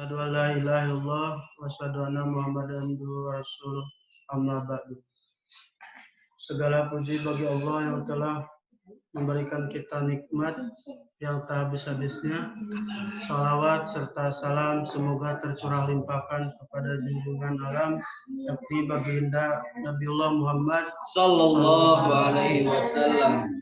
Asyhadu an la ilaha illallah wa asyhadu anna Muhammadan rasulullah amma ba'du. Segala puji bagi Allah yang telah memberikan kita nikmat yang tak habis-habisnya. Salawat serta salam semoga tercurah limpahkan kepada junjungan alam Nabi baginda Nabiullah Muhammad sallallahu alaihi wasallam.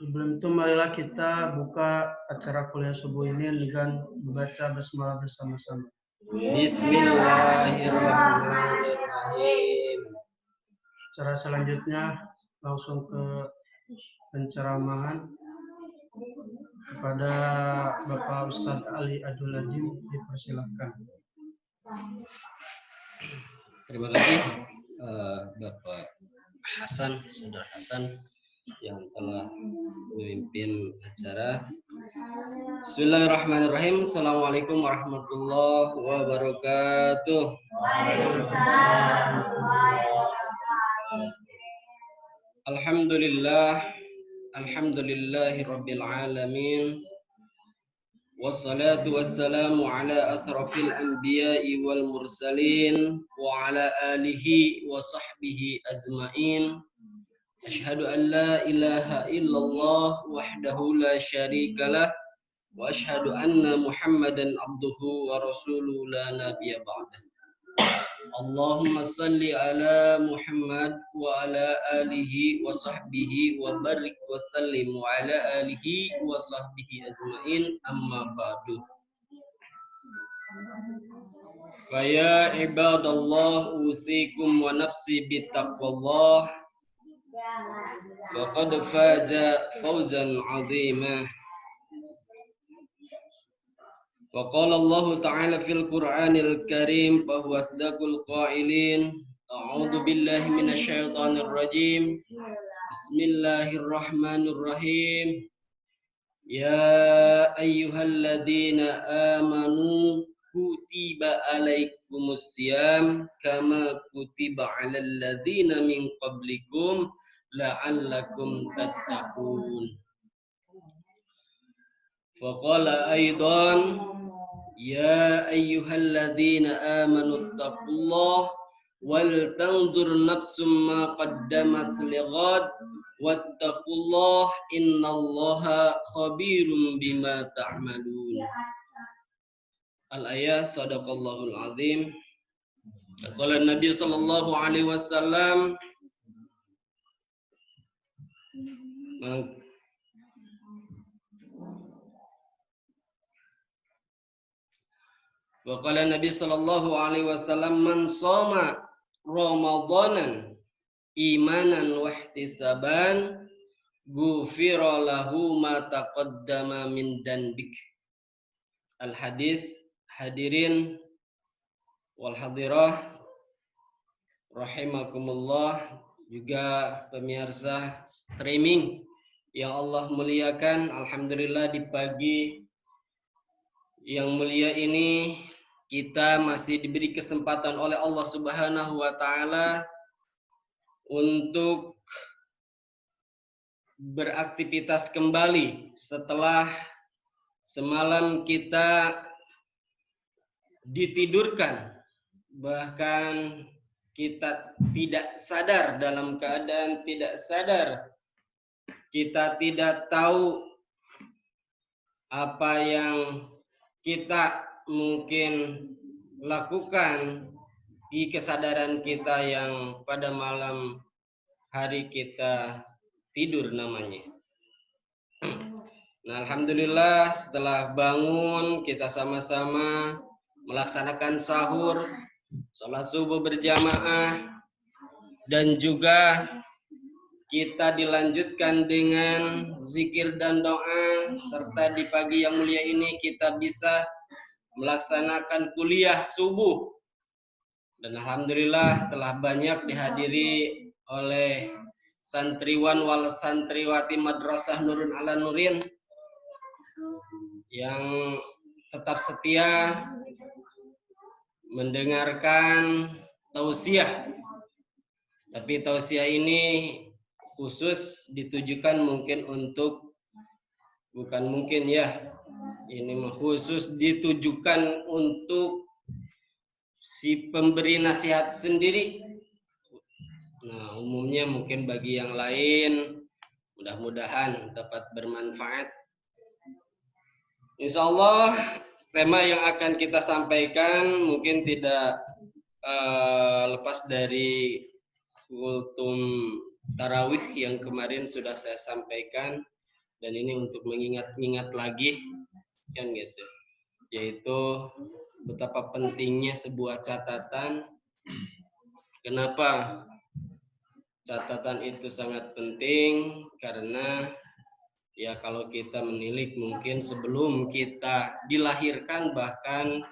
Sebelum itu marilah kita buka acara kuliah subuh ini dengan membaca basmalah bersama-sama. Bismillahirrahmanirrahim. Cara selanjutnya langsung ke penceramahan kepada Bapak Ustadz Ali Abdul Azim, dipersilahkan. Terima kasih Bapak Hasan, Saudara Hasan yang telah memimpin acara. Bismillahirrahmanirrahim. Assalamualaikum warahmatullahi wabarakatuh. Alhamdulillah, alhamdulillahi rabbil alamin. Wassalatu wassalamu ala asrafil anbiya'i wal mursalin wa ala alihi wa sahbihi azmain. Asyhadu an la ilaha illallah wahdahu la syarikalah wa asyhadu anna Muhammadan abduhu wa rasuluhu la nabiyya ba'dah. Allahumma salli ala Muhammad wa ala alihi wa sahbihi wa barik wa sallim wa ala alihi wa sahbihi ajma'in, amma ba'du. Fa ya ibadallah usikum wa nafsi bittaqwallah faqad faza fawzan 'azima. Wa qala Allah ta'ala fil Qur'anil Karim fa huwa asdaqul qailin. A'udzu billahi minasy syaithanir rajim. Bismillahirrahmanirrahim. Ya ayyuhalladzina amanu kutiba alaikumus syiyam kama kutiba 'alal ladzina min qablikum la'allakum tattaqun. Wa qala aidan ya ayyuhalladzina amanu taqullaha wal tanzur nafsum ma qaddamat lighad wattaqullaha innallaha khabirum bima ta'malun. Al-ayat sadaqallahul azim. Qala Nabi sallallahu alaihi wasallam wa qala Nabi sallallahu alaihi wasallam man shoma ramadanan imanan wa ihtisaban ghufira lahu ma taqaddama min danbik. Al hadis. Hadirin wal hadirah rahimakumullah, juga pemirsa streaming yang Allah muliakan. Alhamdulillah di pagi yang mulia ini kita masih diberi kesempatan oleh Allah Subhanahu wa taala untuk beraktivitas kembali setelah semalam kita ditidurkan, bahkan kita tidak sadar, dalam keadaan tidak sadar, kita tidak tahu apa yang kita mungkin lakukan di kesadaran kita yang pada malam hari kita tidur namanya. Nah, alhamdulillah setelah bangun kita sama-sama melaksanakan sahur, sholat subuh berjamaah, dan juga kita dilanjutkan dengan zikir dan doa, serta di pagi yang mulia ini kita bisa melaksanakan kuliah subuh. Dan alhamdulillah telah banyak dihadiri oleh santriwan wal santriwati Madrasah Nurun ala Nurin yang tetap setia mendengarkan tausiah. Tapi tausiah ini khusus ditujukan mungkin untuk, bukan mungkin ya, Ini khusus ditujukan untuk si pemberi nasihat sendiri. Nah, umumnya mungkin bagi yang lain, mudah-mudahan dapat bermanfaat. Insya Allah, tema yang akan kita sampaikan mungkin tidak lepas dari kultum tarawih yang kemarin sudah saya sampaikan, dan ini untuk mengingat-ingat lagi, kan gitu, yaitu betapa pentingnya sebuah catatan. Kenapa catatan itu sangat penting? Karena ya kalau kita menilik mungkin sebelum kita dilahirkan, bahkan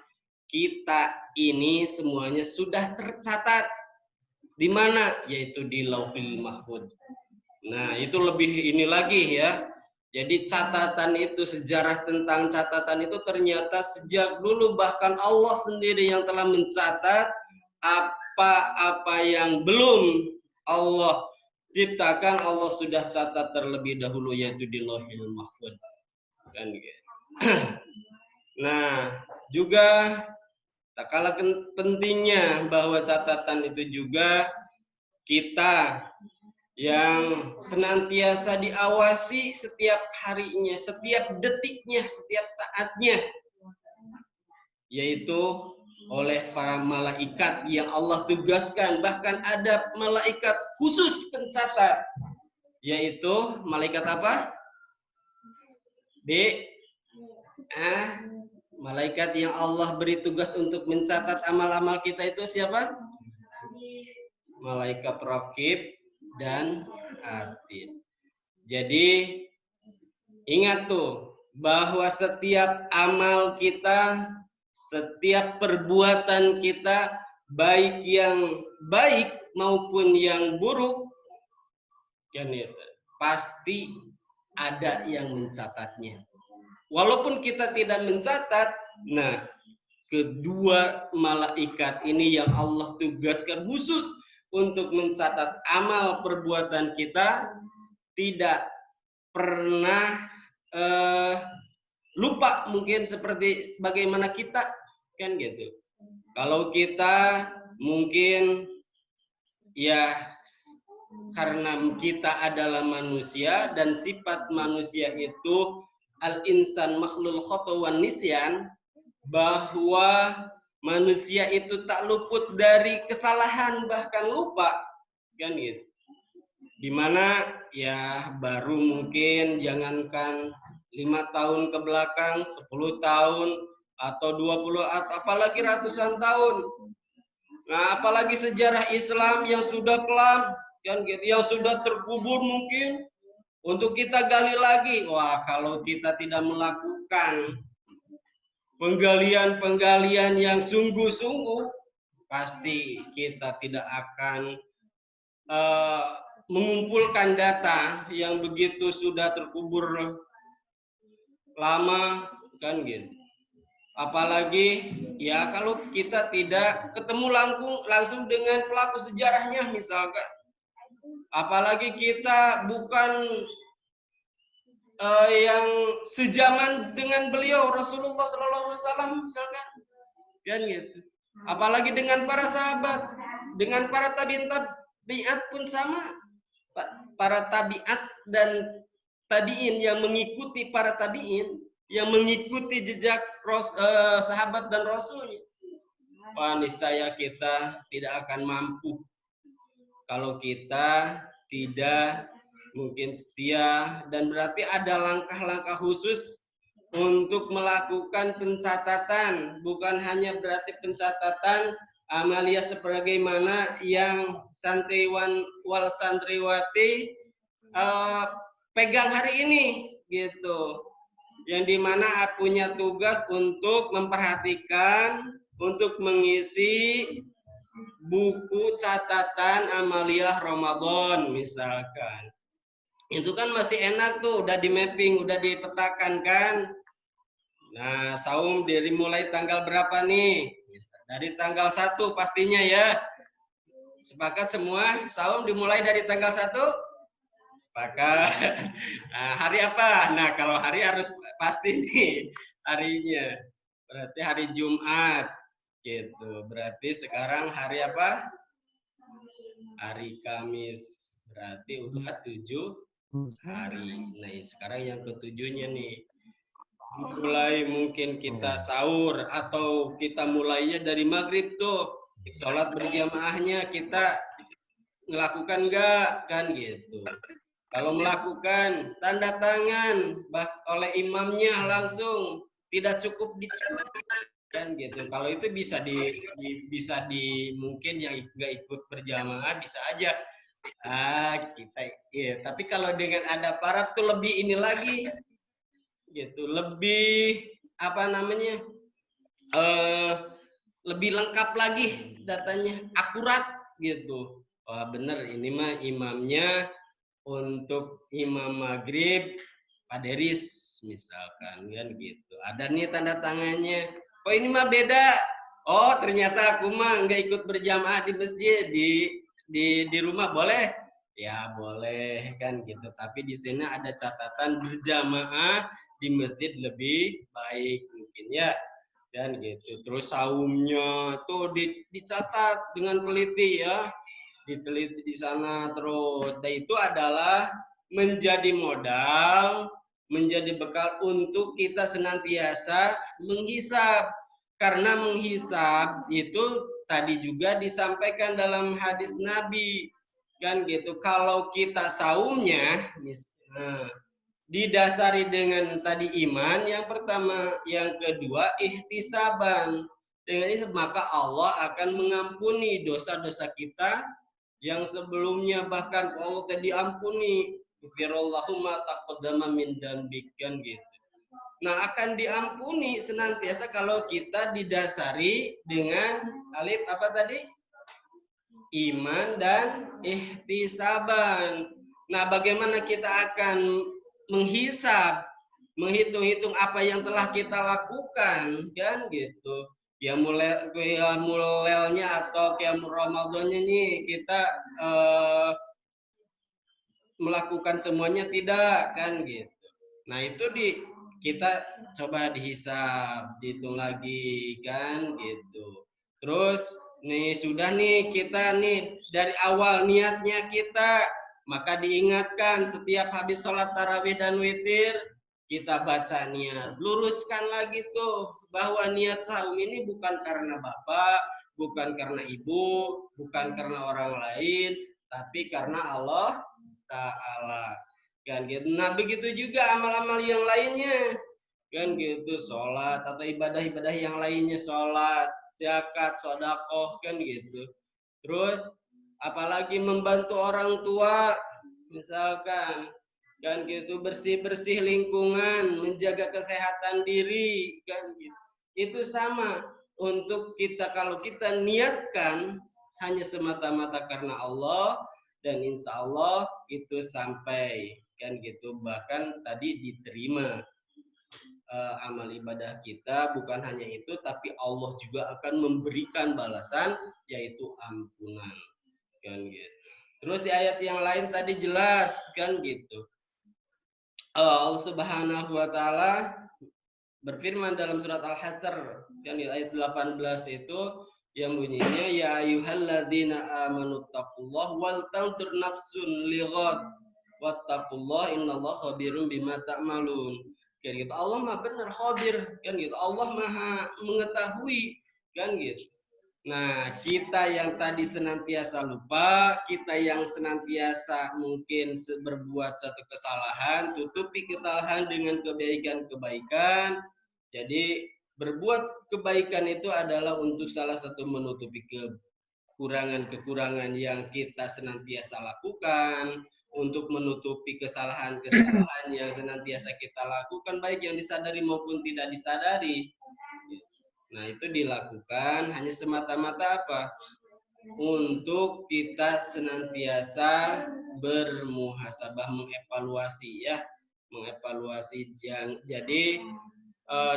kita ini semuanya sudah tercatat. Di mana? Yaitu di Lauhul Mahfuz. Nah, itu lebih ini lagi ya. Jadi catatan itu, sejarah tentang catatan itu ternyata sejak dulu bahkan Allah sendiri yang telah mencatat apa-apa yang belum Allah ciptakan, Allah sudah catat terlebih dahulu, yaitu di Lauhul Mahfuz. Kan gitu. Nah, juga tak kalah pentingnya bahwa catatan itu juga kita yang senantiasa diawasi setiap harinya, setiap detiknya, setiap saatnya, yaitu oleh para malaikat yang Allah tugaskan. Bahkan ada malaikat khusus pencatat, yaitu malaikat apa? Malaikat yang Allah beri tugas untuk mencatat amal-amal kita itu siapa? Malaikat Raqib dan Atid. Jadi ingat tuh bahwa setiap amal kita, setiap perbuatan kita, baik yang baik maupun yang buruk, kan itu pasti ada yang mencatatnya. Walaupun kita tidak mencatat, nah kedua malaikat ini yang Allah tugaskan khusus untuk mencatat amal perbuatan kita, tidak pernah lupa, mungkin seperti bagaimana kita, kan gitu. Kalau kita mungkin ya karena kita adalah manusia dan sifat manusia itu al-insan makhlul khata wan nisyan, bahwa manusia itu tak luput dari kesalahan bahkan lupa, kan gitu. Dimana ya baru mungkin jangankan 5 tahun ke belakang, 10 tahun atau 20 atau apalagi ratusan tahun. Nah, apalagi sejarah Islam yang sudah kelam, kan gitu, yang sudah terkubur mungkin untuk kita gali lagi. Wah, kalau kita tidak melakukan penggalian-penggalian yang sungguh-sungguh, pasti kita tidak akan mengumpulkan data yang begitu sudah terkubur lama, kan gitu. Apalagi ya kalau kita tidak ketemu langsung dengan pelaku sejarahnya misalkan. Apalagi kita bukan yang sejaman dengan beliau Rasulullah SAW misalkan, kan gitu. Apalagi dengan para sahabat, dengan para tabi'at pun sama. Para tabi'at dan tabi'in yang mengikuti para tabi'in, yang mengikuti jejak sahabat dan Rasul. Wah, niscaya kita tidak akan mampu kalau kita tidak mungkin setia, dan berarti ada langkah-langkah khusus untuk melakukan pencatatan, bukan hanya berarti pencatatan amalia sebagaimana yang santriwan wal santriwati pegang hari ini gitu, yang dimana punya tugas untuk memperhatikan, untuk mengisi buku catatan amaliah Ramadan misalkan. Itu kan masih enak tuh, udah di mapping, udah dipetakan kan. Nah, saum dari mulai tanggal berapa nih? Dari tanggal 1 pastinya ya. Sepakat semua, saum dimulai dari tanggal 1? Sepakat. Nah, hari apa? Nah, kalau hari harus pasti nih. harinya. Berarti hari Jumat gitu. Berarti sekarang hari apa? Hari Kamis. Berarti udah 7 hari. Nah, sekarang yang ketujuhnya nih. Mulai mungkin kita sahur atau kita mulainya dari maghrib tuh. Sholat berjamaahnya kita melakukan enggak kan gitu. Kalau melakukan tanda tangan oleh imamnya langsung, tidak cukup dicukup kan gitu. Kalau itu bisa di mungkin yang enggak ikut berjamaah bisa aja. Kita ya, tapi kalau dengan ada aparat tuh lebih ini lagi gitu, lebih apa namanya? Lebih lengkap lagi datanya, akurat gitu. Wah, bener ini mah imamnya untuk imam maghrib Pak Deris misalkan kan gitu. Ada nih tanda tangannya. Oh ini mah beda. Oh ternyata aku mah nggak ikut berjamaah di masjid di rumah boleh? Ya boleh kan gitu. Tapi di sini ada catatan berjamaah di masjid lebih baik mungkin ya dan gitu. Terus saumnya tuh dicatat dengan teliti ya, diteliti di sana terus. Dan itu adalah menjadi modal, menjadi bekal untuk kita senantiasa menghisab. Karena menghisab itu tadi juga disampaikan dalam hadis Nabi kan gitu. Kalau kita saumnya, didasari dengan tadi iman yang pertama, yang kedua ihtisaban. Dengan ini maka Allah akan mengampuni dosa-dosa kita yang sebelumnya, bahkan Allah tadi ampuni firallahu ma taqaddama min dzambik kan gitu. Nah, akan diampuni senantiasa kalau kita didasari dengan alif apa tadi? Iman dan ihtisaban. Nah, bagaimana kita akan menghisab, menghitung-hitung apa yang telah kita lakukan kan gitu. Qiyamulnya atau qiyamul Ramadannya nih kita melakukan semuanya tidak kan gitu. Nah, itu kita coba dihisab, dihitung lagi kan gitu. Terus nih sudah nih kita nih dari awal niatnya kita, maka diingatkan setiap habis sholat tarawih dan witir kita baca niat, luruskan lagi tuh bahwa niat saum ini bukan karena bapak, bukan karena ibu, bukan karena orang lain, tapi karena Allah Ta'ala kan gitu. Nah begitu juga amal-amal yang lainnya kan gitu, sholat atau ibadah-ibadah yang lainnya, sholat, zakat, sodakoh kan gitu. Terus apalagi membantu orang tua misalkan kan gitu, bersih-bersih lingkungan, menjaga kesehatan diri kan gitu. Itu sama untuk kita, kalau kita niatkan hanya semata-mata karena Allah, dan insya Allah itu sampai kan gitu, bahkan tadi diterima amal ibadah kita. Bukan hanya itu, tapi Allah juga akan memberikan balasan yaitu ampunan kan gitu. Terus di ayat yang lain tadi jelas kan gitu, Allah Subhanahu wa taala berfirman dalam surat Al-Hasr yang di ayat 18 itu yang bunyinya ya ayyuhalladzina amanu taqullaha wal tanzur nafsun lighad wattaqullaha innallaha khabirum bima ta'malun. Kan gitu. Allah Maha benar khabir kan gitu. Allah Maha mengetahui kan gitu. Nah, kita yang tadi senantiasa lupa, kita yang senantiasa mungkin berbuat suatu kesalahan, tutupi kesalahan dengan kebaikan-kebaikan. Jadi, berbuat kebaikan itu adalah untuk salah satu menutupi kekurangan-kekurangan yang kita senantiasa lakukan, untuk menutupi kesalahan-kesalahan yang senantiasa kita lakukan, baik yang disadari maupun tidak disadari. Nah, itu dilakukan hanya semata-mata apa? Untuk kita senantiasa bermuhasabah, mengevaluasi ya, mengevaluasi jadi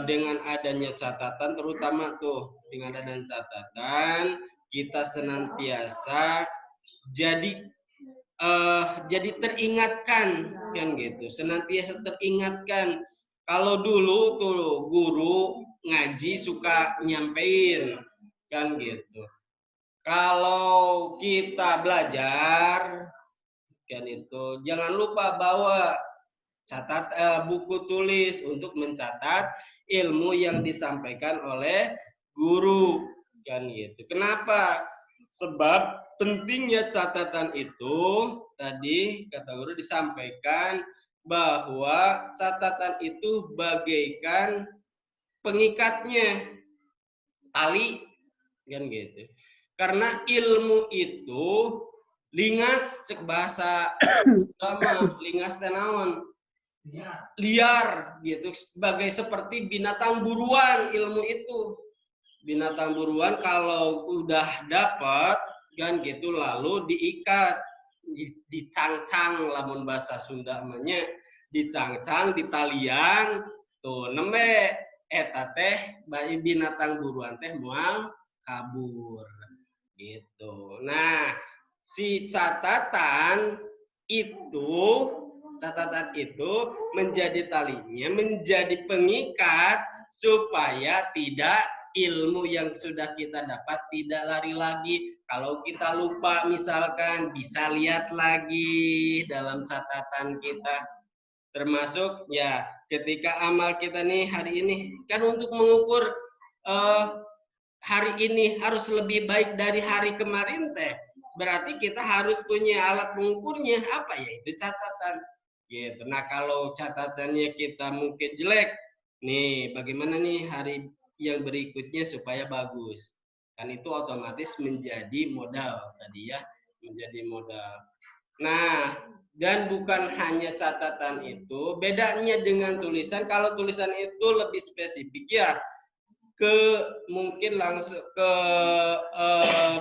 dengan adanya catatan, terutama tuh dengan adanya catatan kita senantiasa jadi teringatkan kan gitu, senantiasa teringatkan Kalau dulu tuh guru ngaji suka nyampein kan gitu. Kalau kita belajar kan itu jangan lupa bawa buku tulis untuk mencatat ilmu yang disampaikan oleh guru kan gitu. Kenapa? Sebab pentingnya catatan itu tadi kata guru disampaikan bahwa catatan itu bagaikan pengikatnya tali kan gitu. Karena ilmu itu lingas cek bahasa lama lingas tenaon liar gitu sebagai seperti binatang buruan ilmu itu binatang buruan kalau udah dapat kan gitu lalu diikat dicangcang lamun bahasa Sunda namanya dicangcang di talian tuh nembe eta teh bayi binatang buruan teh moal kabur gitu. Nah si catatan itu menjadi talinya, menjadi pengikat supaya tidak ilmu yang sudah kita dapat tidak lari lagi. Kalau kita lupa misalkan bisa lihat lagi dalam catatan kita. Termasuk ya ketika amal kita nih hari ini kan untuk mengukur hari ini harus lebih baik dari hari kemarin teh. Berarti kita harus punya alat mengukurnya apa ya itu catatan. Gitu. Nah kalau catatannya kita mungkin jelek, nih bagaimana nih hari yang berikutnya supaya bagus. Kan itu otomatis menjadi modal tadi ya, menjadi modal. Nah, dan bukan hanya catatan itu, bedanya dengan tulisan, kalau tulisan itu lebih spesifik ya, mungkin langsung ke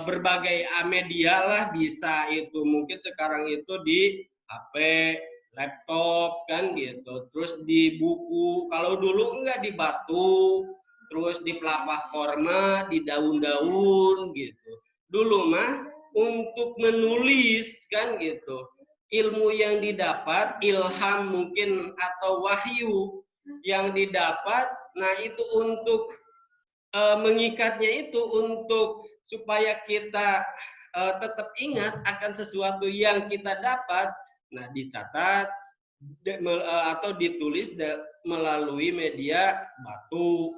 berbagai media lah bisa itu mungkin sekarang itu di HP, laptop kan gitu, terus di buku, kalau dulu enggak di batu, terus di pelapah korma, di daun-daun gitu. Dulu mah untuk menulis kan gitu, ilmu yang didapat, ilham mungkin atau wahyu yang didapat, nah itu untuk mengikatnya itu untuk supaya kita tetap ingat akan sesuatu yang kita dapat, nah dicatat atau ditulis melalui media batu,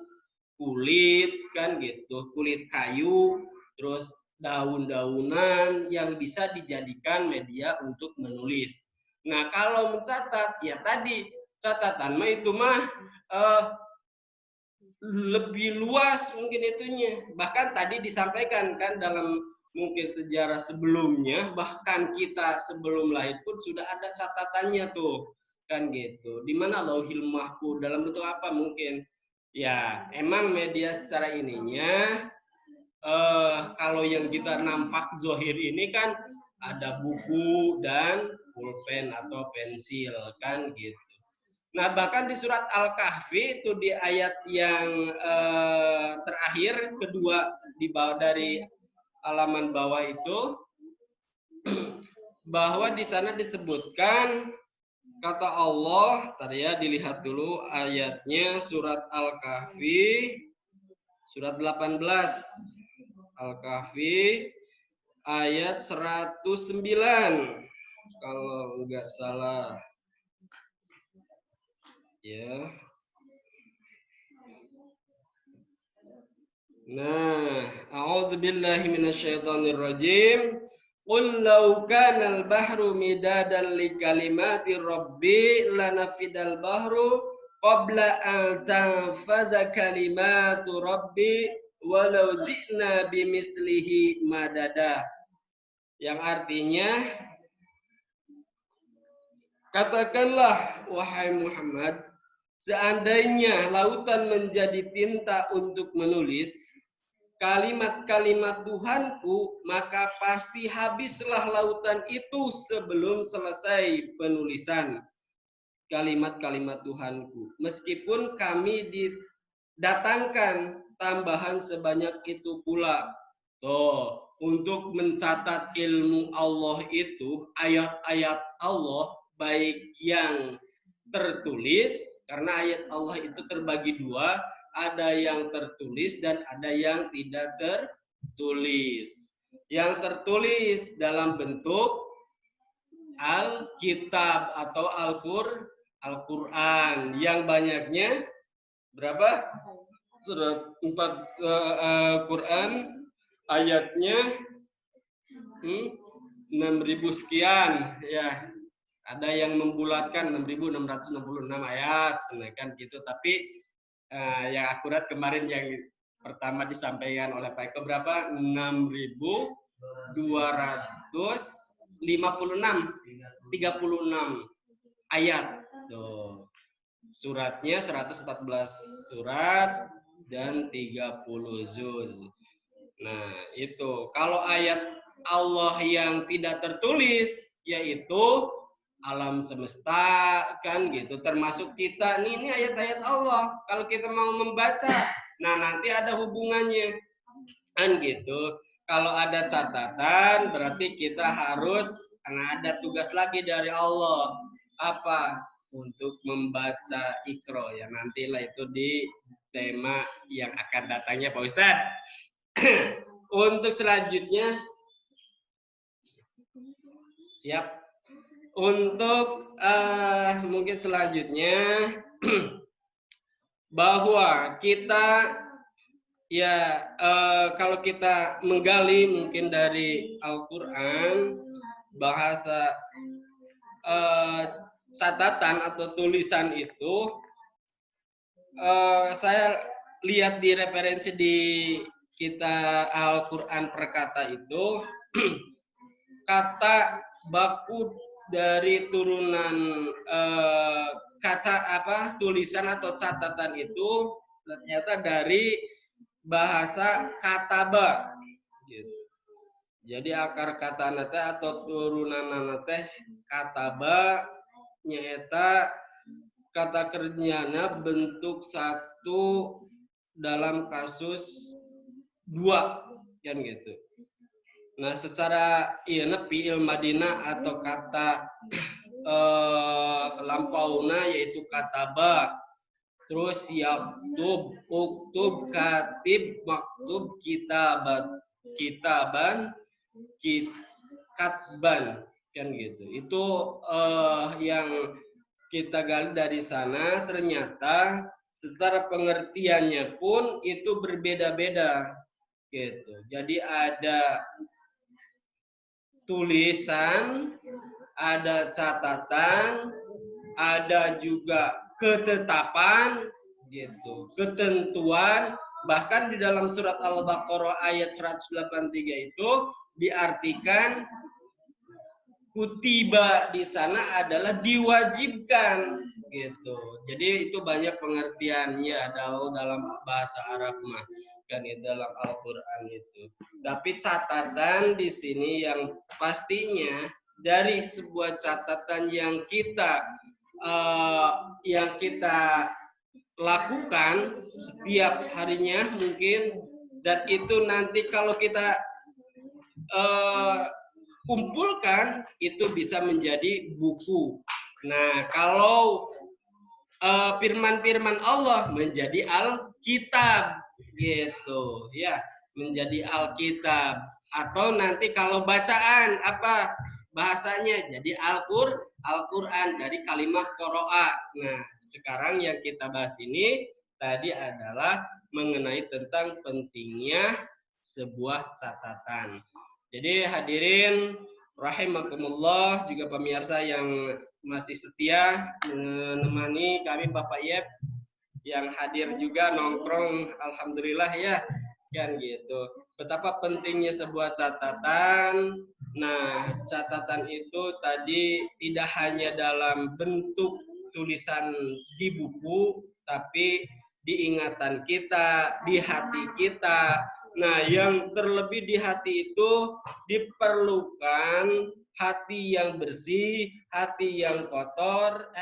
kulit kan gitu, kulit kayu, terus daun-daunan yang bisa dijadikan media untuk menulis. Nah kalau mencatat ya tadi catatan mah itu mah lebih luas mungkin itunya. Bahkan tadi disampaikan kan dalam mungkin sejarah sebelumnya, bahkan kita sebelum lahir pun sudah ada catatannya tuh kan gitu. Di mana lauhil mahfuz dalam bentuk apa mungkin? Ya, emang media secara ininya kalau yang kita nampak zohir ini kan ada buku dan pulpen atau pensil kan gitu. Nah, bahkan di surat Al-Kahfi itu di ayat yang terakhir kedua di bawah dari halaman bawah itu bahwa di sana disebutkan kata Allah, tadi ya dilihat dulu ayatnya surat Al-Kahfi surat 18 Al-Kahfi ayat 109 kalau enggak salah. Ya. Nah, a'udzubillahi minasyaitonirrajim. Qul law kana al-bahru midadan li kalimati rabbi lanafidal bahru qabla an tanfadha kalimatu rabbi walau ji'na bimislihi madada. Yang artinya katakanlah wahai Muhammad, seandainya lautan menjadi tinta untuk menulis kalimat-kalimat Tuhanku, maka pasti habislah lautan itu sebelum selesai penulisan kalimat-kalimat Tuhanku. Meskipun kami didatangkan tambahan sebanyak itu pula. Tuh, untuk mencatat ilmu Allah itu, ayat-ayat Allah, baik yang tertulis Karena ayat Allah itu terbagi dua, ada yang tertulis dan ada yang tidak tertulis. Yang tertulis dalam bentuk Alkitab atau Al-Quran yang banyaknya berapa? Surat 4 Quran ayatnya 6.000 sekian ya. Ada yang membulatkan 6.666 ayat, kan gitu. Tapi yang akurat kemarin yang pertama disampaikan oleh Pak Eko berapa? 6.256 ayat. Tuh. Suratnya 114 surat dan 30 juz. Nah, itu. Kalau ayat Allah yang tidak tertulis yaitu alam semesta kan gitu, termasuk kita nih, ini ayat-ayat Allah. Kalau kita mau membaca, nah nanti ada hubungannya kan gitu. Kalau ada catatan berarti kita harus, karena ada tugas lagi dari Allah apa, untuk membaca Iqra ya, nantilah itu di tema yang akan datangnya Pak Ustadz. Untuk selanjutnya siap. Untuk mungkin selanjutnya bahwa kita ya kalau kita menggali mungkin dari Al-Quran, bahasa catatan atau tulisan itu saya lihat di referensi di kita Al-Quran Perkata itu kata baku dari turunan kata apa, tulisan atau catatan itu ternyata dari bahasa kataba gitu. Jadi akar kata nate atau turunan nate kataba nyata kata kerjanya bentuk satu dalam kasus dua kan gitu. Nah, secara fi'il madinah atau kata lampauna yaitu kataba, terus yaktub, uktub, katib, maktub, kitaban, katban kan gitu. Itu yang kita gali dari sana, ternyata secara pengertiannya pun itu berbeda-beda gitu. Jadi ada tulisan, ada catatan, ada juga ketetapan gitu, ketentuan. Bahkan di dalam surat Al-Baqarah ayat 183 itu diartikan kutiba di sana adalah diwajibkan gitu. Jadi itu banyak pengertiannya dalam bahasa Arab mah kan itu dalam Al-Qur'an itu. Tapi catatan di sini yang pastinya dari sebuah catatan yang kita lakukan setiap harinya mungkin, dan itu nanti kalau kita kumpulkan itu bisa menjadi buku. Nah, kalau firman-firman Allah menjadi Alkitab gitu ya, menjadi Alkitab. Atau nanti kalau bacaan apa bahasanya jadi Al-Qur'an dari kalimat qira'a. Nah, sekarang yang kita bahas ini tadi adalah mengenai tentang pentingnya sebuah catatan. Jadi hadirin rahimakumullah, juga pemirsa yang masih setia menemani kami, Bapak Yep yang hadir juga nongkrong, alhamdulillah ya kan gitu. Betapa pentingnya sebuah catatan. Nah, catatan itu tadi tidak hanya dalam bentuk tulisan di buku, tapi di ingatan kita, di hati kita. Nah, yang terlebih di hati itu diperlukan hati yang bersih, hati yang kotor,